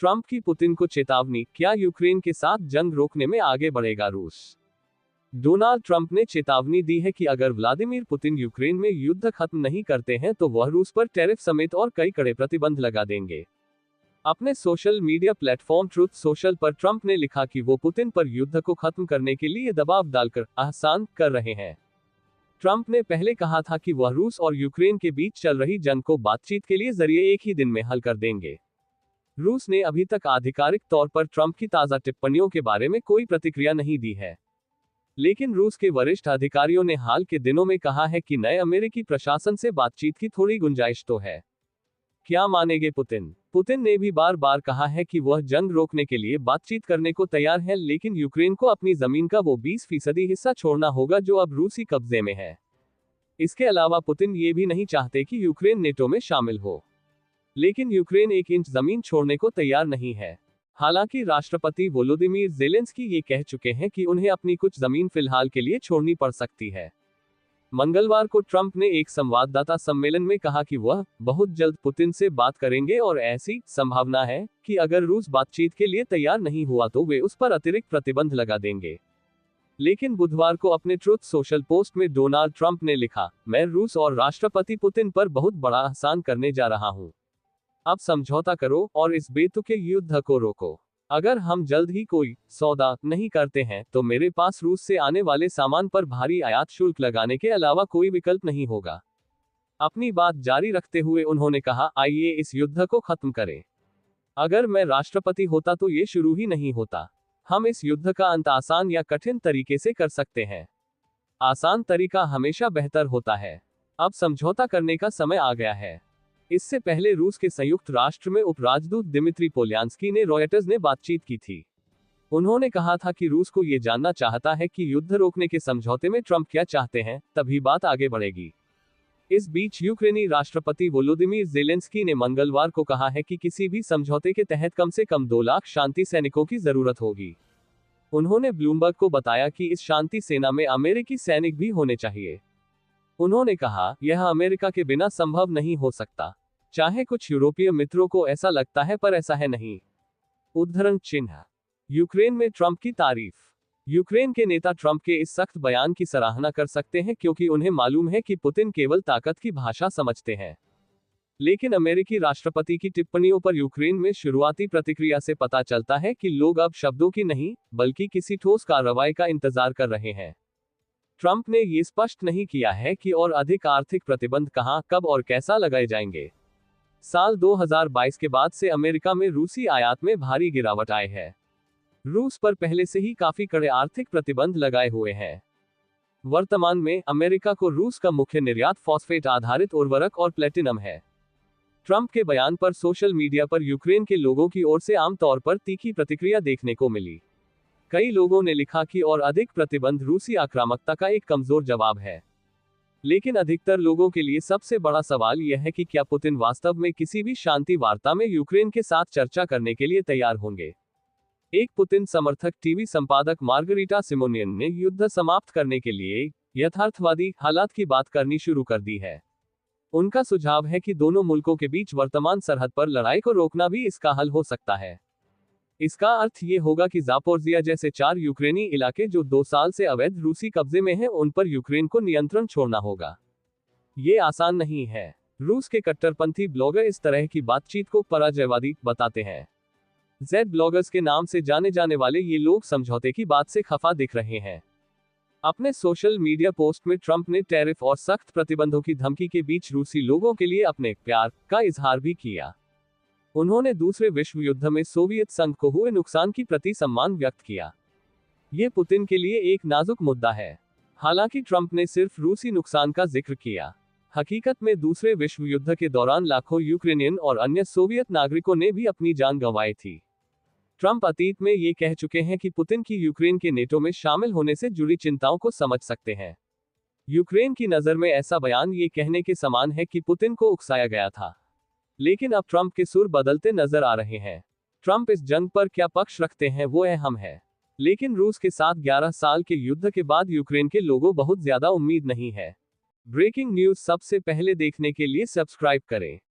Trump की Putin को चेतावनी, क्या यूक्रेन के साथ जंग रोकने में आगे बढ़ेगा रूस। डोनाल्ड ट्रंप ने चेतावनी दी है कि अगर व्लादिमीर पुतिन यूक्रेन में युद्ध खत्म नहीं करते हैं तो वह रूस पर टैरिफ समेत और कई कड़े प्रतिबंध लगा देंगे। अपने social media platform truth social पर ट्रंप ने लिखा कि वो पुतिन पर युद्ध को खत्म करने के लिए दबाव डालकर आसान कर रहे हैं। ट्रंप ने पहले कहा था कि वह रूस और यूक्रेन के बीच चल रही जंग को बातचीत के लिए जरिए एक ही दिन में हल कर देंगे। रूस ने अभी तक आधिकारिक तौर पर ट्रंप की ताज़ा टिप्पणियों के बारे में कोई प्रतिक्रिया नहीं दी है, लेकिन रूस के वरिष्ठ अधिकारियों ने हाल के दिनों में कहा है कि नए अमेरिकी प्रशासन से बातचीत की थोड़ी गुंजाइश तो है। क्या मानेंगे पुतिन? पुतिन ने भी बार बार कहा है कि वह जंग रोकने के लिए बातचीत करने को तैयार है, लेकिन यूक्रेन को अपनी जमीन का वो 20% हिस्सा छोड़ना होगा जो अब रूसी कब्जे में है। इसके अलावा पुतिन ये भी नहीं चाहते कि यूक्रेन नेटो में शामिल हो, लेकिन यूक्रेन 1 इंच जमीन छोड़ने को तैयार नहीं है। हालांकि राष्ट्रपति वोलोदिमीर ज़ेलेंस्की ये कह चुके हैं कि उन्हें अपनी कुछ जमीन फिलहाल के लिए छोड़नी पड़ सकती है। मंगलवार को ट्रंप ने एक संवाददाता सम्मेलन में कहा कि वह बहुत जल्द पुतिन से बात करेंगे और ऐसी संभावना है कि अगर रूस बातचीत के लिए तैयार नहीं हुआ तो वे उस पर अतिरिक्त प्रतिबंध लगा देंगे। लेकिन बुधवार को अपने ट्रुथ सोशल पोस्ट में डोनाल्ड ट्रंप ने लिखा, मैं रूस और राष्ट्रपति पुतिन पर बहुत बड़ा एहसान करने जा रहा हूं। अब समझौता करो और इस बेतुके युद्ध को रोको। अगर हम जल्द ही कोई सौदा नहीं करते हैं तो मेरे पास रूस से आने वाले सामान पर भारी आयात शुल्क लगाने के अलावा कोई विकल्प नहीं होगा। अपनी बात जारी रखते हुए उन्होंने कहा, आइए इस युद्ध को खत्म करें। अगर मैं राष्ट्रपति होता तो ये शुरू ही नहीं होता। हम इस युद्ध का अंत आसान या कठिन तरीके से कर सकते हैं। आसान तरीका हमेशा बेहतर होता है। अब समझौता करने का समय आ गया है। इससे पहले रूस के संयुक्त राष्ट्र में उपराजदूत दिमित्री पोलियान्स्की ने रॉयटर्स ने बातचीत की थी। उन्होंने कहा था कि रूस को यह जानना चाहता है कि युद्ध रोकने के समझौते में ट्रंप क्या चाहते हैं, तभी बात आगे बढ़ेगी। इस बीच यूक्रेनी राष्ट्रपति वोलोदिमीर ज़ेलेंस्की ने मंगलवार को कहा है कि किसी भी समझौते के तहत कम से कम 2 लाख शांति सैनिकों की जरूरत होगी। उन्होंने ब्लूमबर्ग को बताया कि इस शांति सेना में अमेरिकी सैनिक भी होने चाहिए। उन्होंने कहा, यह अमेरिका के बिना संभव नहीं हो सकता। चाहे कुछ यूरोपीय मित्रों को ऐसा लगता है पर ऐसा है नहीं। उद्धरण चिन्ह। यूक्रेन में ट्रंप की तारीफ। यूक्रेन के नेता ट्रंप के इस सख्त बयान की सराहना कर सकते हैं क्योंकि उन्हें मालूम है कि पुतिन केवल ताकत की भाषा समझते हैं। लेकिन अमेरिकी राष्ट्रपति की टिप्पणियों पर यूक्रेन में शुरुआती प्रतिक्रिया से पता चलता है कि लोग अब शब्दों की नहीं बल्कि किसी ठोस कार्रवाई का इंतजार कर रहे हैं। ट्रंप ने ये स्पष्ट नहीं किया है कि और अधिक आर्थिक प्रतिबंध कहां, कब और कैसा लगाए जाएंगे। साल 2022 के बाद से अमेरिका में रूसी आयात में भारी गिरावट आई है। रूस पर पहले से ही काफी कड़े आर्थिक प्रतिबंध लगाए हुए हैं। वर्तमान में अमेरिका को रूस का मुख्य निर्यात फॉस्फेट आधारित उर्वरक और प्लेटिनम है। ट्रंप के बयान पर सोशल मीडिया पर यूक्रेन के लोगों की ओर से आमतौर पर तीखी प्रतिक्रिया देखने को मिली। कई लोगों ने लिखा कि और अधिक प्रतिबंध रूसी आक्रामकता का एक कमजोर जवाब है। लेकिन अधिकतर लोगों के लिए सबसे बड़ा सवाल यह है कि क्या पुतिन वास्तव में किसी भी शांति वार्ता में यूक्रेन के साथ चर्चा करने के लिए तैयार होंगे। एक पुतिन समर्थक टीवी संपादक मार्गरीटा सिमोनियन ने युद्ध समाप्त करने के लिए यथार्थवादी हालात की बात करनी शुरू कर दी है। उनका सुझाव है कि दोनों मुल्कों के बीच वर्तमान सरहद पर लड़ाई को रोकना भी इसका हल हो सकता है। इसका अर्थ ये होगा कि जापोर्जिया जैसे 4 यूक्रेनी इलाके जो 2 साल से अवैध रूसी कब्जे में हैं, उन पर यूक्रेन को नियंत्रण छोड़ना होगा। ये आसान नहीं है। रूस के कट्टरपंथी ब्लॉगर इस तरह की बातचीत को पराजयवादी बताते हैं। जेड ब्लॉगर्स के नाम से जाने जाने वाले ये लोग समझौते की बात से खफा दिख रहे हैं। अपने सोशल मीडिया पोस्ट में ट्रंप ने टैरिफ और सख्त प्रतिबंधों की धमकी के बीच रूसी लोगों के लिए अपने प्यार का इजहार भी किया। उन्होंने दूसरे विश्व युद्ध में सोवियत संघ को हुए नुकसान की प्रति सम्मान व्यक्त किया। ये पुतिन के लिए एक नाजुक मुद्दा है। हालांकि ट्रंप ने सिर्फ रूसी नुकसान का जिक्र किया। हकीकत में दूसरे विश्व युद्ध के दौरान लाखों यूक्रेनियन और अन्य सोवियत नागरिकों ने भी अपनी जान गंवाई थी। ट्रंप अतीत में ये कह चुके हैं कि पुतिन की यूक्रेन के नेटो में शामिल होने से जुड़ी चिंताओं को समझ सकते हैं। यूक्रेन की नज़र में ऐसा बयान ये कहने के समान है कि पुतिन को उकसाया गया था। लेकिन अब ट्रंप के सुर बदलते नजर आ रहे हैं। ट्रंप इस जंग पर क्या पक्ष रखते हैं वो अहम है। लेकिन रूस के साथ 11 साल के युद्ध के बाद यूक्रेन के लोगों बहुत ज्यादा उम्मीद नहीं है। ब्रेकिंग न्यूज सबसे पहले देखने के लिए सब्सक्राइब करें।